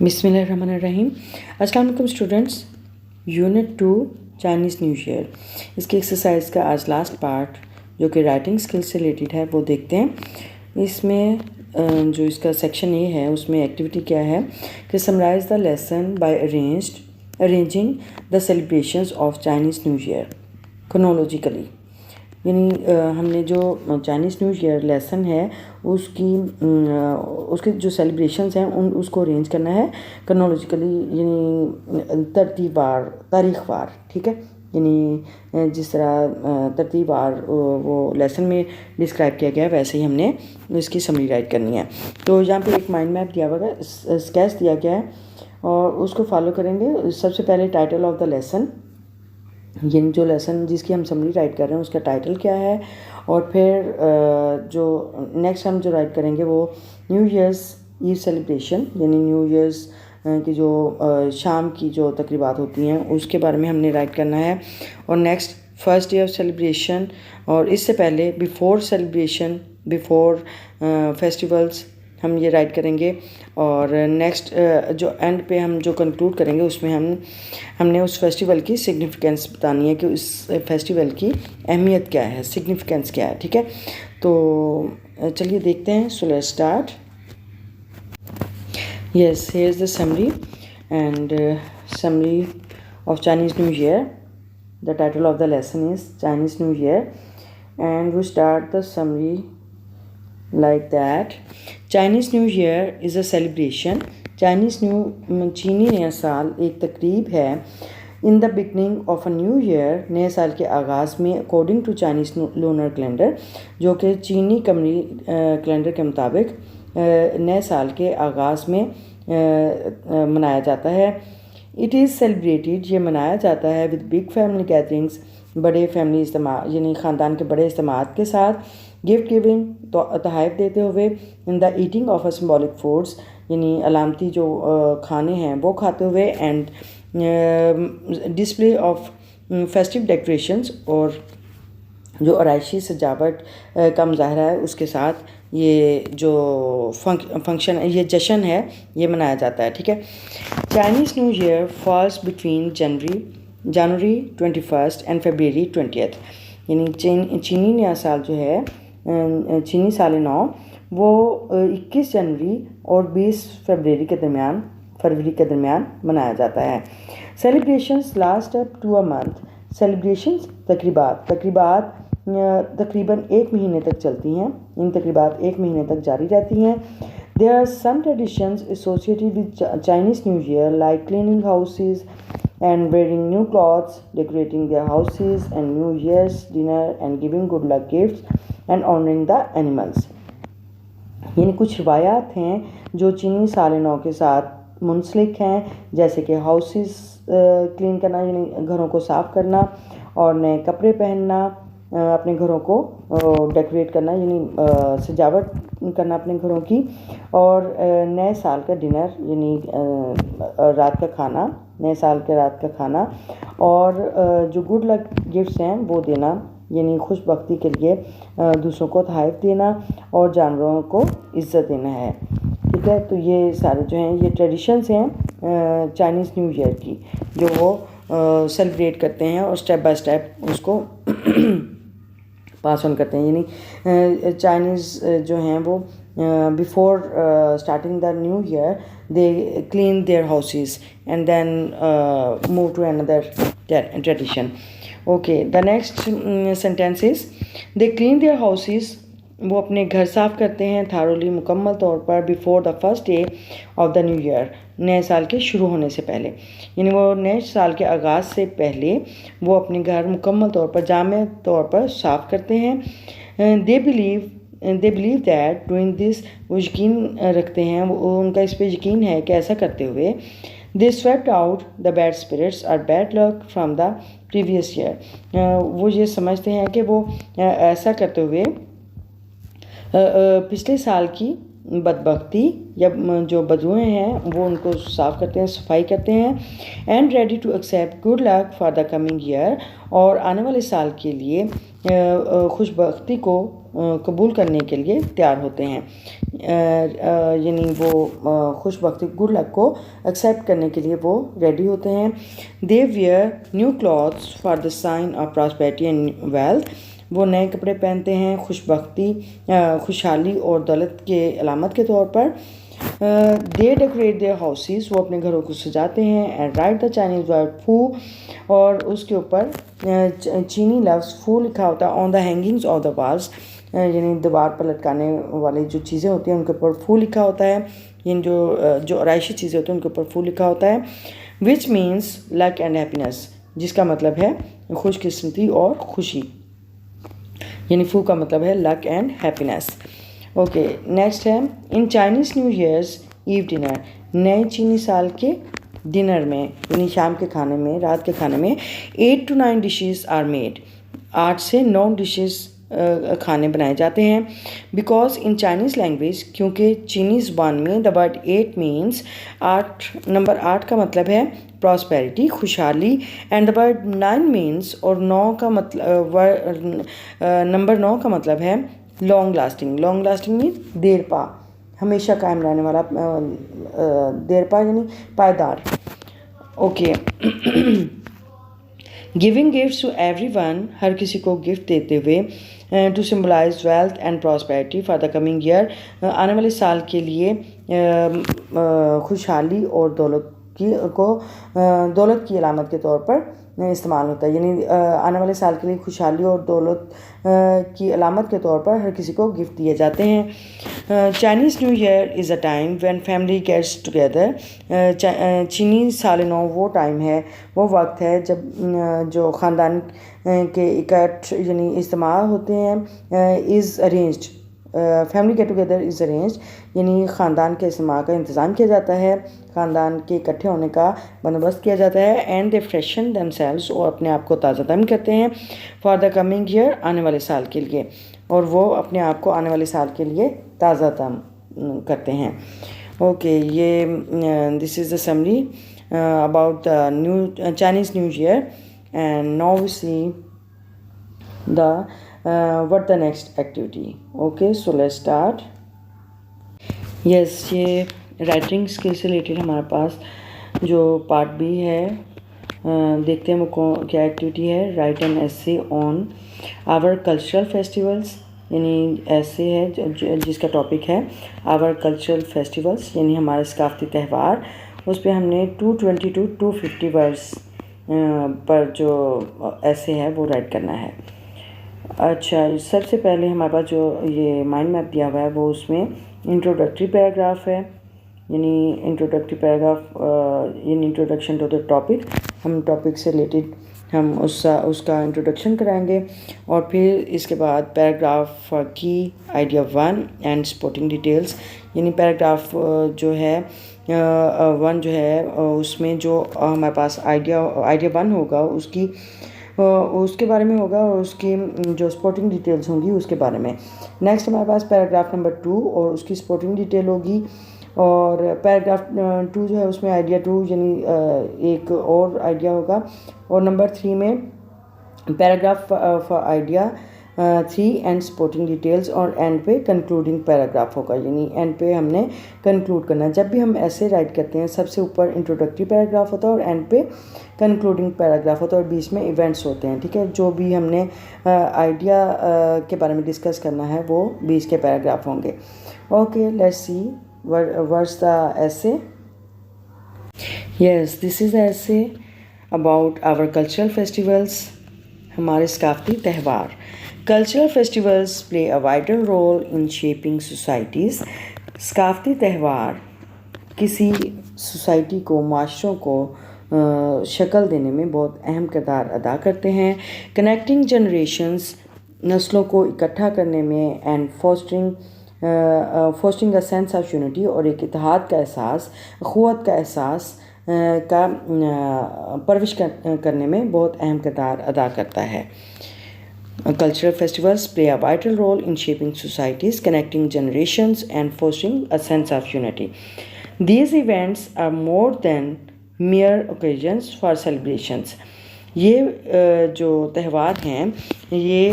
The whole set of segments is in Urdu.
بسم اللہ الرحمن الرحیم. السلام علیکم students. Unit 2 Chinese new year, اس کی ایکسرسائز کا آج لاسٹ پارٹ جو کہ رائٹنگ اسکل سے ریلیٹڈ ہے وہ دیکھتے ہیں. اس میں جو اس کا سیکشن اے ہے اس میں ایکٹیویٹی کیا ہے کہ summarise the lesson by arranging the celebrations of Chinese new year chronologically. یعنی ہم نے جو چائنیز نیو ایئر لیسن ہے اس کی جو سیلیبریشنز ہیں اس کو ارینج کرنا ہے کرونالوجیکلی، یعنی ترتیب وار، تاریخ وار. ٹھیک ہے، یعنی جس طرح ترتیب وار وہ لیسن میں ڈسکرائب کیا گیا ہے ویسے ہی ہم نے اس کی سمری رائٹ کرنی ہے. تو یہاں پہ ایک مائنڈ میپ دیا ہوا ہے، اسکیچ دیا گیا ہے اور اس کو فالو کریں گے. سب سے پہلے ٹائٹل آف دا لیسن، یعنی جو لیسن جس کی ہم سمری رائٹ کر رہے ہیں اس کا ٹائٹل کیا ہے، اور پھر جو نیکسٹ ہم جو رائٹ کریں گے وہ نیو ایئرز ایو سیلیبریشن، یعنی نیو ایئرز کی جو شام کی جو تقریبات ہوتی ہیں اس کے بارے میں ہم نے رائٹ کرنا ہے. اور next first day of celebration, اور اس سے پہلے بیفور سیلیبریشن، بیفور فیسٹیولس ہم یہ رائٹ کریں گے. اور نیکسٹ جو اینڈ پہ ہم جو کنکلوڈ کریں گے اس میں ہم نے اس فیسٹیول کی سگنیفیکینس بتانی ہے کہ اس فیسٹیول کی اہمیت کیا ہے، سگنیفیکینس کیا ہے. ٹھیک ہے، تو چلیے دیکھتے ہیں. So let's start. Yes, here is the summary and summary of Chinese new year. The title of the lesson is Chinese New Year, and we start the summary like that. Chinese New Year is a celebration. چینی نیا سال ایک تقریب ہے. In the beginning of a new year، نئے سال کے آغاز میں according to Chinese lunar calendar، جو کہ چینی قمری کیلنڈر کے مطابق نئے سال کے آغاز میں منایا جاتا ہے. اٹ از سیلیبریٹیڈ، یہ منایا جاتا ہے ود بگ فیملی گیدرنگس، بڑے فیملی اجتماع یعنی خاندان کے بڑے اجتماعات کے ساتھ. گفٹ گیونگ، تحائف دیتے ہوئے. In the eating of a symbolic foods, یعنی علامتی جو کھانے ہیں وہ کھاتے ہوئے. And display of festive decorations, اور جو آرائشی سجاوٹ کا مظاہرہ ہے اس کے ساتھ یہ جو فنکشن یہ جشن ہے یہ منایا جاتا ہے. ٹھیک ہے. Chinese new year falls between January 21 and February 20، یعنی چینی نیا سال جو ہے چینی سال نو وہ 21 جنوری اور 20 فروری کے درمیان منایا جاتا ہے. Celebrations last up to a month. Celebrations تقریبات تقریباً ایک مہینے تک چلتی ہیں. ان تقریبات ایک مہینے تک جاری رہتی ہیں. There are some traditions associated with Chinese New Year like cleaning houses and wearing new clothes, decorating their houses and New Year's dinner and giving good luck gifts and honoring the animals. یعنی کچھ روایات ہیں جو چینی سال نو کے ساتھ منسلک ہیں، جیسے کہ ہاؤسز کلین کرنا یعنی گھروں کو صاف کرنا، اور نئے کپڑے پہننا، اپنے گھروں کو ڈیکوریٹ کرنا یعنی سجاوٹ کرنا اپنے گھروں کی، اور نئے سال کا ڈنر یعنی رات کا کھانا، نئے سال کے رات کا کھانا، اور جو گڈ لک گفٹس ہیں وہ دینا یعنی خوش بختی کے لیے دوسروں کو تحائف دینا، اور جانوروں کو عزت دینا ہے. ٹھیک ہے، تو یہ سارے جو ہیں یہ ٹریڈیشنز ہیں چائنیز نیو ایئر کی جو وہ سیلیبریٹ کرتے ہیں اور اسٹیپ بائی اسٹیپ اس کو پاس آن کرتے ہیں. یعنی چائنیز جو ہیں وہ before starting the new year they clean their houses and then move to under tradition. Okay, the next sentence is they clean their houses, وہ اپنے گھر صاف کرتے ہیں تھارولی مکمل طور پر before the first day of the new year, نئے سال کے شروع ہونے سے پہلے. یعنی وہ نئے سال کے آغاز سے پہلے وہ اپنے گھر مکمل طور پر جامع طور پر صاف کرتے ہیں. They believe that doing this, وہ یقین رکھتے ہیں، ان کا اس پہ یقین ہے کہ ایسا کرتے ہوئے they swept out the bad spirits اور bad luck from the previous year, وہ یہ سمجھتے ہیں کہ وہ ایسا کرتے ہوئے پچھلے سال کی بدبختی یا جو بدبوئیں ہیں وہ ان کو صاف کرتے ہیں، صفائی کرتے ہیں. And ready to accept good luck for the coming year, اور آنے والے سال کے لیے خوش بختی کو قبول کرنے کے لیے تیار ہوتے ہیں. یعنی وہ خوش بختی گڈ لک کو ایکسیپٹ کرنے کے لیے وہ ریڈی ہوتے ہیں. They wear new clothes for the sign of prosperity and wealth, وہ نئے کپڑے پہنتے ہیں خوش بختی، خوشحالی اور دولت کے علامت کے طور پر. دے ڈیکوریٹ دیئر ہاؤسز، وہ اپنے گھروں کو سجاتے ہیں. And right the Chinese word فو، اور اس کے اوپر چینی لفظ فو لکھا ہوتا ہے. آن دا ہینگنگز آف دا والز، یعنی دیوار پر لٹکانے والی جو چیزیں ہوتی ہیں ان کے اوپر فو لکھا ہوتا ہے. یعنی جو آرائشی چیزیں ہوتی ہیں ان کے اوپر فو لکھا ہوتا ہے. Which means luck and happiness, جس کا مطلب ہے خوش قسمتی اور خوشی. یعنی فو کا مطلب ہے لک اینڈ ہیپینس. اوکے، نیکسٹ ہے ان چائنیز نیو ایئرز ایو ڈنر، نئے چینی سال کے ڈنر میں یعنی شام کے کھانے میں، رات کے کھانے میں 8 to 9 ڈشز آر میڈ، 8 سے 9 ڈشز کھانے بنائے جاتے ہیں. بیکاز ان چائنیز لینگویج، کیونکہ چینی زبان میں دا ورڈ 8 مینس 8، نمبر 8 کا مطلب ہے پراسپیرٹی، خوشحالی. اینڈ دا ورڈ 9 مینس، اور 9 کا مطلب نمبر 9 کا مطلب ہے لانگ لاسٹنگ. لانگ لاسٹنگ میں دیر پا، ہمیشہ قائم رہنے والا، دیر پا یعنی پائیدار. Okay. Giving gifts to everyone, ہر کسی کو گفٹ دیتے ہوئے. To symbolize wealth and prosperity for the coming year, آنے والے سال کے لیے خوشحالی اور دولت کی علامت کے طور پر استعمال ہوتا ہے. یعنی آنے والے سال کے لیے خوشحالی اور دولت کی علامت کے طور پر ہر کسی کو گفٹ دیے جاتے ہیں. Chinese new year is a time when family gets together, چینی سال نو وہ ٹائم ہے، وہ وقت ہے جب جو خاندان کے اکٹھ یعنی اجتماع ہوتے ہیں. Is arranged, family get together is arranged, یعنی خاندان کے اجتماع کا انتظام کیا جاتا ہے، خاندان کے اکٹھے ہونے کا بندوبست کیا جاتا ہے. And they friction them selves, اور اپنے آپ کو تازہ دم کرتے ہیں. فار دا کمنگ ایئر، آنے والے سال کے لیے، اور وہ اپنے آپ کو آنے والے سال کے لیے تازہ دم کرتے ہیں. اوکے، یہ this is the summary about the Chinese new year. And now we see the what the next activity. Okay, so let's start. Yes, یہ رائٹنگ اسکل سے ریلیٹڈ ہمارے پاس جو پارٹ بھی ہے، دیکھتے ہیں وہ کیا ایکٹیویٹی ہے. رائٹ این ایسے آن آور کلچرل فیسٹیولس، یعنی ایسے ہے جس کا ٹاپک ہے آور کلچرل فیسٹیولس، یعنی ہمارے ثقافتی تہوار. اس پہ ہم نے 220 to 250 ورڈس پر جو ایسے ہے وہ رائٹ کرنا ہے. اچھا، سب سے پہلے ہمارے پاس جو یہ مائنڈ میپ دیا ہوا ہے وہ اس میں انٹروڈکٹری پیراگراف ہے. یعنی انٹروڈکٹری پیراگراف یعنی انٹروڈکشن ٹو دا ٹاپک. ہم ٹاپک سے ریلیٹڈ ہم اس کا انٹروڈکشن کرائیں گے. اور پھر اس کے بعد پیراگراف کی آئیڈیا 1 اینڈ سپورٹنگ ڈیٹیلس. یعنی پیراگراف جو ہے 1 جو ہے اس میں جو ہمارے پاس آئیڈیا 1 ہوگا اس کے بارے میں ہوگا، اور اس کی جو سپورٹنگ ڈیٹیلز ہوں گی اس کے بارے میں. نیکسٹ ہمارے پاس پیراگراف نمبر 2 اور اس کی سپورٹنگ ڈیٹیل ہوگی. اور پیراگراف 2 جو ہے اس میں آئیڈیا 2 یعنی ایک اور آئیڈیا ہوگا. اور نمبر 3 میں paragraph for idea 3 and supporting details. اور اینڈ پہ کنکلوڈنگ پیراگراف ہوگا، یعنی اینڈ پہ ہم نے کنکلوڈ کرنا ہے. جب بھی ہم ایسے رائٹ کرتے ہیں سب سے اوپر انٹروڈکٹری پیراگراف ہوتا ہے اور اینڈ پہ کنکلوڈنگ پیراگراف ہوتا ہے، اور بیچ میں ایونٹس ہوتے ہیں. ٹھیک ہے، جو بھی ہم نے آئیڈیا کے بارے میں ڈسکس کرنا ہے وہ بیچ کے پیراگراف ہوں گے. Okay, let's see what's the essay. Yes, this is the essay about our cultural festivals. ہمارے ثقافتی تہوار. Cultural festivals play a vital role in shaping societies. ثقافتی تہوار کسی سوسائٹی کو، معاشروں کو شکل دینے میں بہت اہم کردار ادا کرتے ہیں. کنیکٹنگ جنریشنز، نسلوں کو اکٹھا کرنے میں. And fostering a sense of unity, اور ایک اتحاد کا احساس، اخوت کا احساس کا پرورش کرنے میں بہت اہم کردار ادا کرتا ہے. Cultural festivals play a vital role in shaping societies, connecting generations, and fostering a sense of unity. These events are more than mere occasions for celebrations. یہ جو تہوار ہیں یہ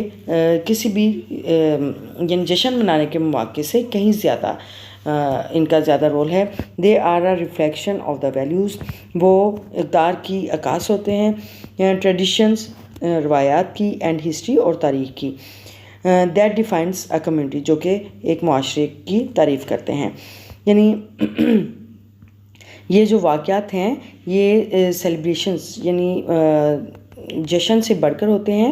کسی بھی یعنی جشن منانے کے مواقع سے کہیں زیادہ ان کا زیادہ رول ہے. They are a reflection of the values. وہ اقدار کی عکاس ہوتے ہیں, ٹریڈیشنز روایات کی, اینڈ ہسٹری اور تاریخ کی. دیٹ ڈیفائنس اے کمیونٹی, جو کہ ایک معاشرے کی تعریف کرتے ہیں. یعنی یہ جو واقعات ہیں یہ سیلیبریشنز یعنی جشن سے بڑھ کر ہوتے ہیں,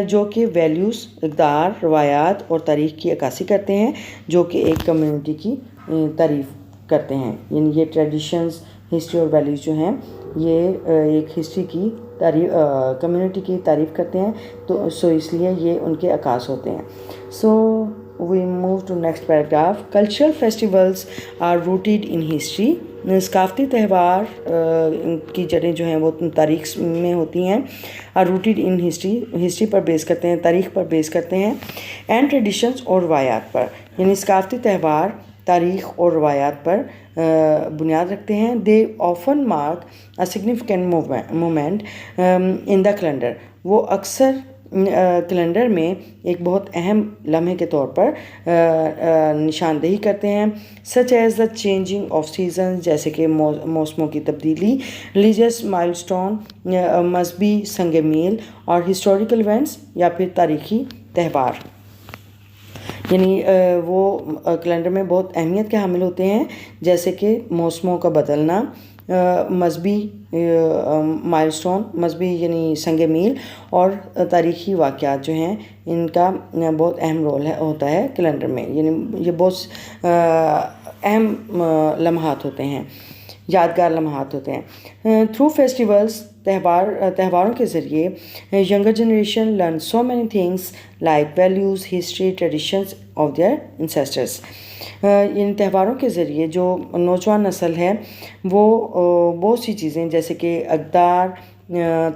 جو کہ ویلیوز, اقدار, روایات اور تاریخ کی عکاسی کرتے ہیں, جو کہ ایک کمیونٹی کی تعریف کرتے ہیں. یعنی یہ ٹریڈیشنز, ہسٹری اور ویلیوز جو ہیں یہ ایک ہسٹری کی تعریف, کمیونٹی کی تعریف کرتے ہیں, تو اس لیے یہ ان کے عکاس ہوتے ہیں. We move to next paragraph. Cultural festivals are rooted in history. ثقافتی تہوار کی جڑیں جو ہیں وہ تاریخ میں ہوتی ہیں. are rooted in history پر بیس کرتے ہیں, تاریخ پر بیس کرتے ہیں, and traditions اور روایات پر. یعنی ثقافتی تہوار تاریخ اور روایات پر بنیاد رکھتے ہیں. they often mark a significant moment in the calendar. وہ اکثر کیلنڈر میں ایک بہت اہم لمحے کے طور پر نشاندہی کرتے ہیں. Such as the changing of season, جیسے کہ موسموں کی تبدیلی, ریلیجیس مائلسٹون, مذہبی سنگ میل, اور ہسٹوریکل ایونٹس یا پھر تاریخی تہوار. یعنی وہ کیلنڈر میں بہت اہمیت کے حامل ہوتے ہیں, جیسے کہ موسموں کا بدلنا, مذہبی مائلسٹون, مذہبی یعنی سنگ میل, اور تاریخی واقعات جو ہیں ان کا بہت اہم رول ہوتا ہے کیلنڈر میں. یعنی یہ بہت اہم لمحات ہوتے ہیں, یادگار لمحات ہوتے ہیں. تھرو فیسٹیولس, تہواروں کے ذریعے younger generation learn so many things like values, history, traditions of their ancestors. ان تہواروں کے ذریعے جو نوجوان نسل ہے وہ بہت سی چیزیں جیسے کہ اقدار,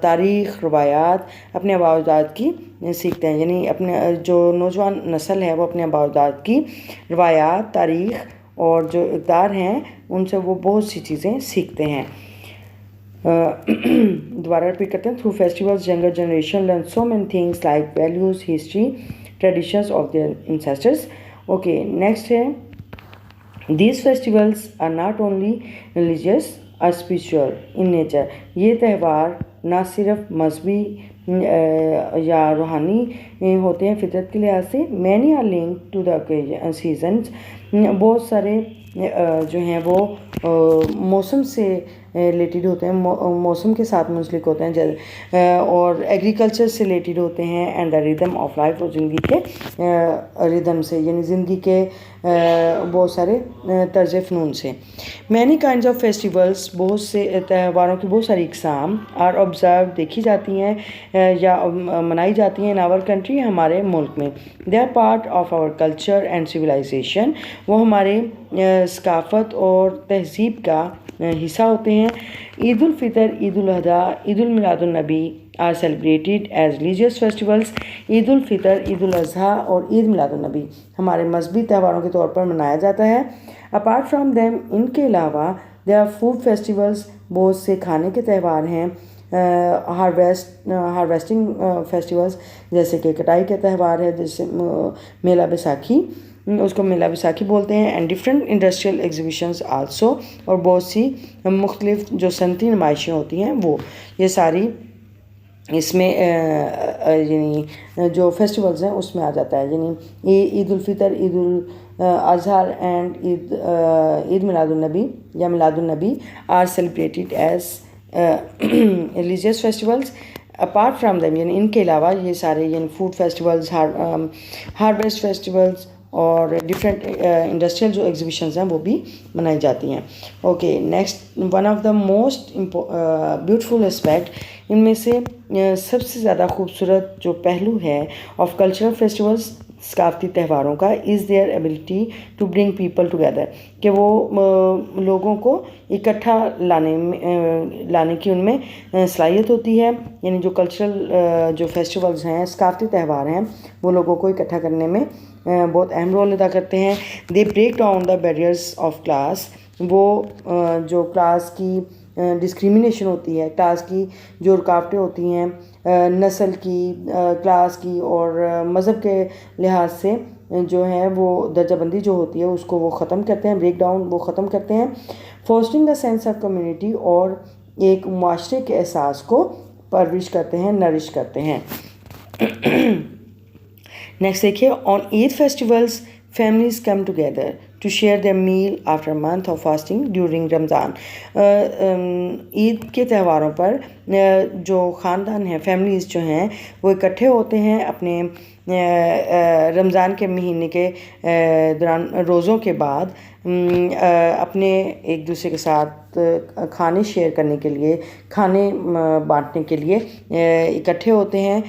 تاریخ, روایات, اپنے آباء و اجداد کی سیکھتے ہیں. یعنی اپنے جو نوجوان نسل ہے وہ اپنے آباء و اجداد کی روایات, تاریخ اور جو اقدار ہیں ان سے وہ بہت سی چیزیں سیکھتے ہیں. دوبارہ ریپیٹ کرتے ہیں. Through festivals younger generation learn so many things like values, history, traditions of their ancestors. Okay, next ہے. These festivals are not only religious اور اسپریچول ان نیچر. یہ تہوار نہ صرف مذہبی یا روحانی ہوتے ہیں فطرت کے لحاظ سے. Many are link to the seasons. بہت سارے جو ہیں وہ موسم سے ریلیٹڈ ہوتے ہیں, موسم کے ساتھ منسلک ہوتے ہیں, اور ایگریکلچر سے ریلیٹڈ ہوتے ہیں, and the rhythm of life, اور زندگی کے ریدم سے, یعنی زندگی کے بہت سارے طرز فنون سے. مینی کائنڈز آف فیسٹیولس, بہت سے تہواروں کی بہت ساری اقسام آر آبزرو, دیکھی جاتی ہیں یا منائی جاتی ہیں ان آور کنٹری, ہمارے ملک میں. They are part of our culture and civilisation. وہ ہمارے ثقافت اور تہذیب کا حصہ ہوتے ہیں. عید ul-Fitr, Eid al-Adha, Eid ul-Milad un-Nabi are celebrated as religious festivals. Eid ul-Fitr, Eid al-Adha اور عید میلاد النبی ہمارے مذہبی تہواروں کے طور پر منایا جاتا ہے. اپارٹ فرام دیم, ان کے علاوہ دے آر فوڈ فیسٹیولس, بہت سے کھانے کے تہوار ہیں. ہارویسٹنگ فیسٹیولس, جیسے کہ کٹائی کا تہوار ہے, جیسے میلہ بیساکھی, اس کو میلہ بیساکھی بولتے ہیں. And different industrial exhibitions also, اور بہت سی مختلف جو صنعتی نمائشیں ہوتی ہیں وہ, یہ ساری اس میں یعنی جو فیسٹیولز ہیں اس میں آ جاتا ہے. یعنی عید الفطر, عید الاضحیٰ اینڈ عید میلاد النبی یا Milad un-Nabi are celebrated as religious festivals. Apart from them, یعنی ان کے علاوہ یہ سارے یعنی فوڈ فیسٹیولز, ہارویسٹ فیسٹیولز اور ڈفرینٹ انڈسٹریل جو ایگزیبیشنز ہیں وہ بھی منائی جاتی ہیں. Okay, next, one of the most beautiful aspect, ان میں سے سب سے زیادہ خوبصورت جو پہلو ہے آف کلچرل ثقافتی تہواروں کا is their ability to bring people together, کہ وہ لوگوں کو اکٹھا لانے کی ان میں صلاحیت ہوتی ہے. یعنی جو کلچرل جو فیسٹیولز ہیں، ثقافتی تہوار ہیں، وہ لوگوں کو اکٹھا کرنے میں بہت اہم رول ادا کرتے ہیں. They break down the barriers of class, وہ جو کلاس کی ڈسکریمنیشن ہوتی ہے، کلاس کی جو رکاوٹیں ہوتی ہیں نسل کی، کلاس کی اور مذہب کے لحاظ سے جو ہے وہ درجہ بندی جو ہوتی ہے اس کو وہ ختم کرتے ہیں، بریک ڈاؤن وہ ختم کرتے ہیں. فوسٹرنگ اے سینس آف کمیونٹی، اور ایک معاشرے کے احساس کو پرورش کرتے ہیں، نرش کرتے ہیں. نیکسٹ دیکھیے، on Eid festivals families come together to share their meal after a month of fasting during Ramadan. Eid کے تہواروں پر جو خاندان ہیں، فیملیز جو ہیں، وہ اکٹھے ہوتے ہیں اپنے رمضان کے مہینے کے دوران، روزوں کے بعد اپنے ایک دوسرے کے ساتھ کھانے شیئر کرنے کے لیے، کھانے بانٹنے کے لیے اکٹھے ہوتے ہیں.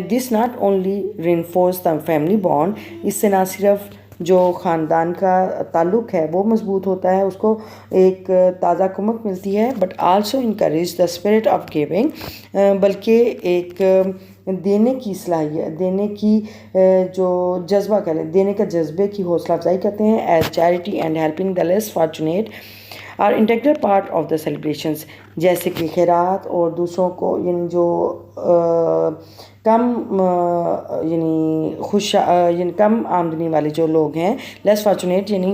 This not only reinforce the family bond, اس سے نہ صرف جو خاندان کا تعلق ہے وہ مضبوط ہوتا ہے، اس کو ایک تازہ کمک ملتی ہے، but also encourage the spirit of giving, بلکہ ایک دینے کی صلاحیت، دینے کی جو جذبہ کریں، دینے کا جذبے کی حوصلہ افزائی کرتے ہیں. As charity and helping the less fortunate are integral part of the celebrations, جیسے کہ خیرات اور دوسروں کو، یعنی جو کم یعنی کم آمدنی والے جو لوگ ہیں، لیس فارچونیٹ یعنی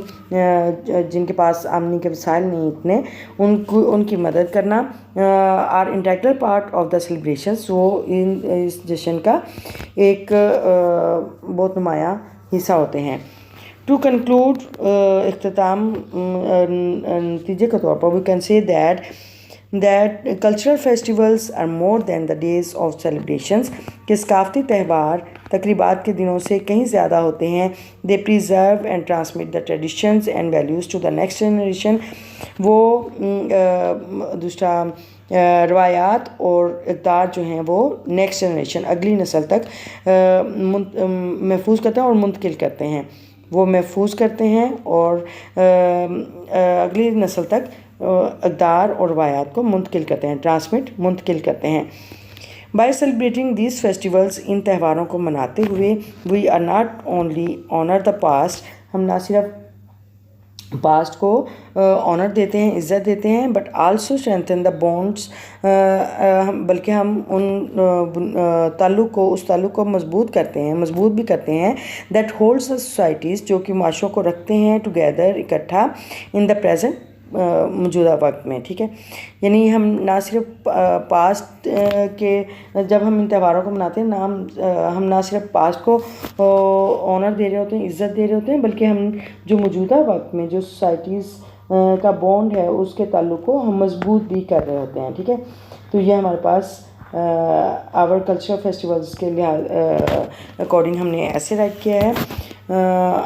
جن کے پاس آمدنی کے وسائل نہیں اتنے، ان کی مدد کرنا، are integral part of the celebrations, وہ اس جشن کا ایک بہت نمایاں حصہ ہوتے ہیں. ٹو کنکلوڈ، اختتام نتیجے کے طور پر، we can say that cultural festivals are more than the days of celebrations، کہ ثقافتی تہوار تقریبات کے دنوں سے کہیں زیادہ ہوتے ہیں. they preserve and transmit the traditions and values to the next generation، وہ دوسرا روایات اور اقدار جو ہیں وہ نیکسٹ جنریشن، اگلی نسل تک محفوظ کرتے ہیں اور منتقل کرتے ہیں. وہ محفوظ کرتے ہیں اور اگلی نسل تک اقدار اور روایات کو منتقل کرتے ہیں، منتقل کرتے ہیں. بائی سیلیبریٹنگ دیز فیسٹیولز، ان تہواروں کو مناتے ہوئے، we are not only honour the past, ہم نہ صرف پاسٹ کو آنر دیتے ہیں، عزت دیتے ہیں، but also strengthen the bonds, بلکہ ہم اس تعلق کو مضبوط بھی کرتے ہیں. دیٹ ہولڈس دا سوسائٹیز، جو کہ معاشروں کو رکھتے ہیں ٹوگیدر، اکٹھا، ان دا پریزنٹ، موجودہ وقت میں. ٹھیک ہے، یعنی ہم نہ صرف پاسٹ کے، جب ہم ان تہواروں کو مناتے ہیں، ہم نہ صرف پاسٹ کو آنر دے رہے ہوتے ہیں، عزت دے رہے ہوتے ہیں، بلکہ ہم جو موجودہ وقت میں جو سوسائٹیز کا بانڈ ہے اس کے تعلق کو ہم مضبوط بھی کر رہے ہوتے ہیں. ٹھیک ہے، تو یہ ہمارے پاس آور کلچرل فیسٹیولز کے اکارڈنگ ہم نے ایسے رائٹ کیا ہے.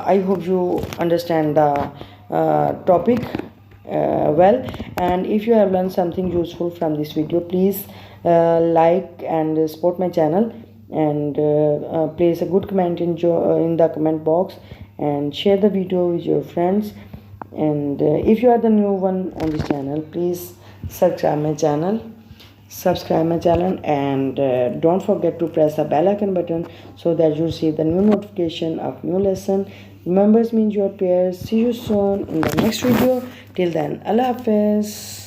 I hope you understand the topic well, and if you have learned something useful from this video, please like and support my channel, and place a good comment in the comment box, and share the video with your friends. And if you are the new one on this channel, please subscribe my channel, and don't forget to press the bell icon button so that you receive the new notification of new lesson. Remember me in your prayers. See you soon in the next video. Till then, Allah Hafiz.